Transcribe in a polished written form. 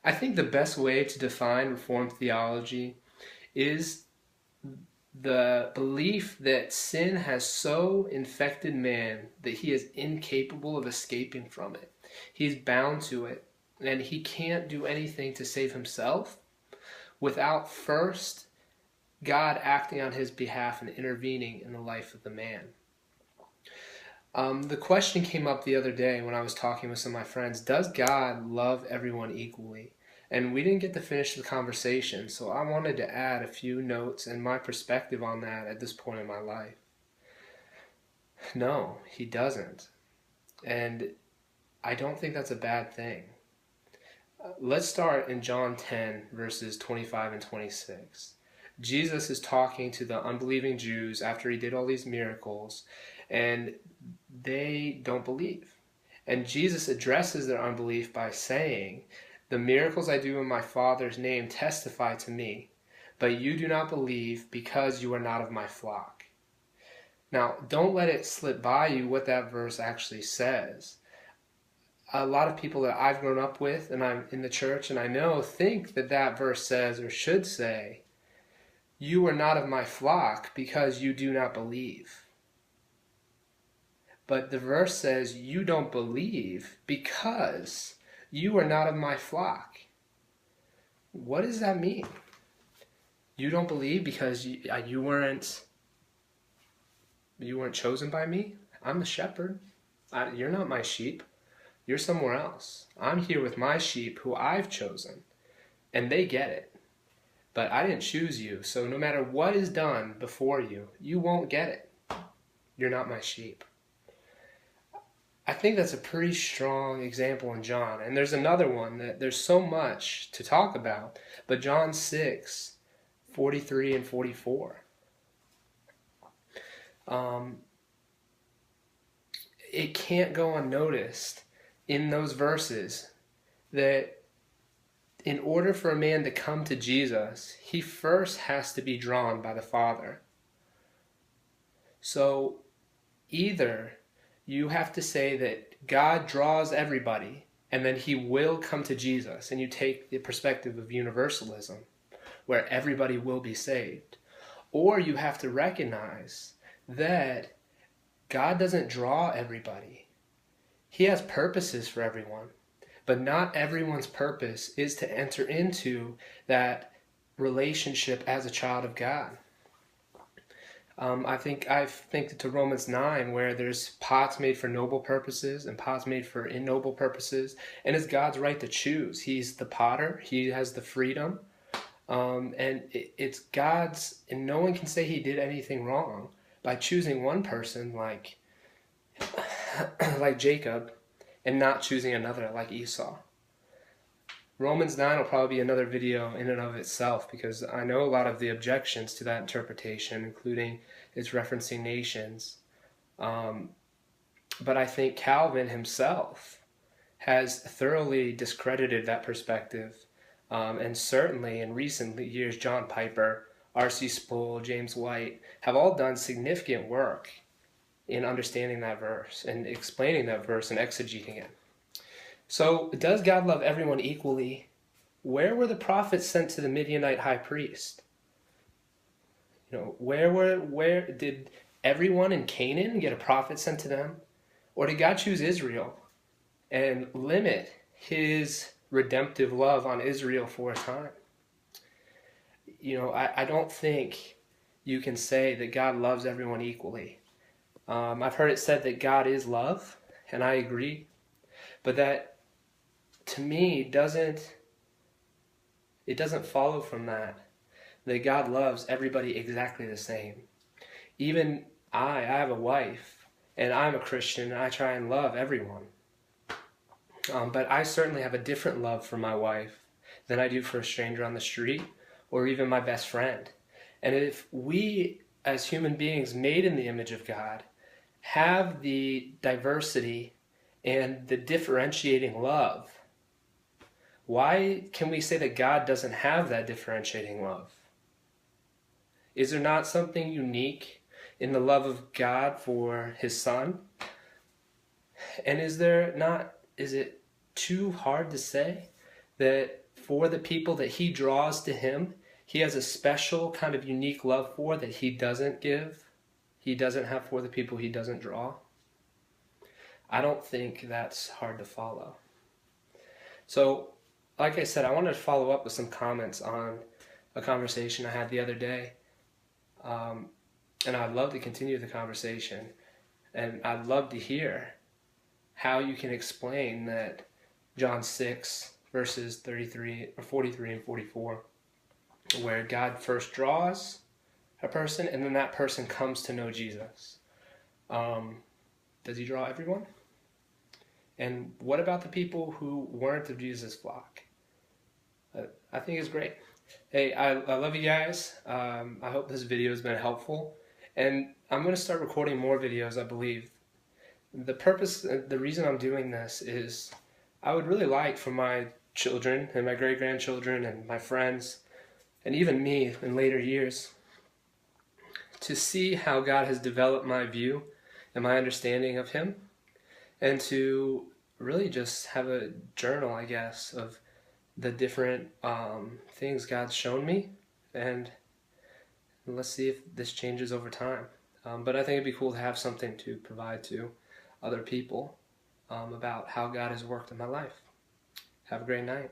I think the best way to define Reformed theology is the belief that sin has so infected man that he is incapable of escaping from it. He's bound to it, and he can't do anything to save himself without first God acting on his behalf and intervening in the life of the man. The question came up the other day when I was talking with some of my friends, does God love everyone equally? And we didn't get to finish the conversation, so I wanted to add a few notes and my perspective on that at this point in my life. No, he doesn't. And I don't think that's a bad thing. Let's start in John 10, verses 25 and 26. Jesus is talking to the unbelieving Jews after he did all these miracles, and they don't believe. And Jesus addresses their unbelief by saying, "The miracles I do in my Father's name testify to me, but you do not believe because you are not of my flock." Now, don't let it slip by you what that verse actually says. A lot of people that I've grown up with, and I'm in the church, and I know, think that that verse says, or should say, you are not of my flock because you do not believe. But the verse says, you don't believe because you are not of my flock. What does that mean? You don't believe because you weren't chosen by me? I'm the shepherd. You're not my sheep. You're somewhere else. I'm here with my sheep who I've chosen, and they get it. But I didn't choose you, so no matter what is done before you, you won't get it. You're not my sheep. I think that's a pretty strong example in John. And there's another one that there's so much to talk about, but John 6, 43 and 44. It can't go unnoticed in those verses that in order for a man to come to Jesus, he first has to be drawn by the Father. So either you have to say that God draws everybody and then he will come to Jesus, and you take the perspective of universalism where everybody will be saved. Or you have to recognize that God doesn't draw everybody. He has purposes for everyone. But not everyone's purpose is to enter into that relationship as a child of God. I think to Romans 9, where there's pots made for noble purposes and pots made for ignoble purposes, and it's God's right to choose. He's the potter. He has the freedom. And it's God's, and no one can say he did anything wrong by choosing one person like Jacob, and not choosing another like Esau. Romans 9 will probably be another video in and of itself, because I know a lot of the objections to that interpretation, including its referencing nations. But I think Calvin himself has thoroughly discredited that perspective. And certainly in recent years, John Piper, R.C. Sproul, James White have all done significant work in understanding that verse and explaining that verse and exegeting it. So, does God love everyone equally? Where were the prophets sent to the Midianite high priest? Where did everyone in Canaan get a prophet sent to them? Or did God choose Israel and limit his redemptive love on Israel for a time? I don't think you can say that God loves everyone equally. I've heard it said that God is love, and I agree. But that, to me, doesn't follow from that God loves everybody exactly the same. Even I have a wife, and I'm a Christian, and I try and love everyone. But I certainly have a different love for my wife than I do for a stranger on the street, or even my best friend. And if we, as human beings made in the image of God, have the diversity and the differentiating love, why can we say that God doesn't have that differentiating love? Is there not something unique in the love of God for his Son? And is it too hard to say that for the people that he draws to him, he has a special kind of unique love for that he doesn't give. He doesn't have for the people he doesn't draw. I don't think that's hard to follow. So, like I said, I wanted to follow up with some comments on a conversation I had the other day. And I'd love to continue the conversation. And I'd love to hear how you can explain that John 6, verses 33 or 43 and 44, where God first draws a person and then that person comes to know Jesus. Does he draw everyone? And what about the people who weren't of Jesus' flock? I think it's great. Hey, I love you guys. I hope this video has been helpful. And I'm going to start recording more videos, I believe. The reason I'm doing this is I would really like for my children and my great-grandchildren and my friends and even me in later years to see how God has developed my view and my understanding of him, and to really just have a journal, I guess, of the different things God's shown me, and let's see if this changes over time. But I think it'd be cool to have something to provide to other people about how God has worked in my life. Have a great night.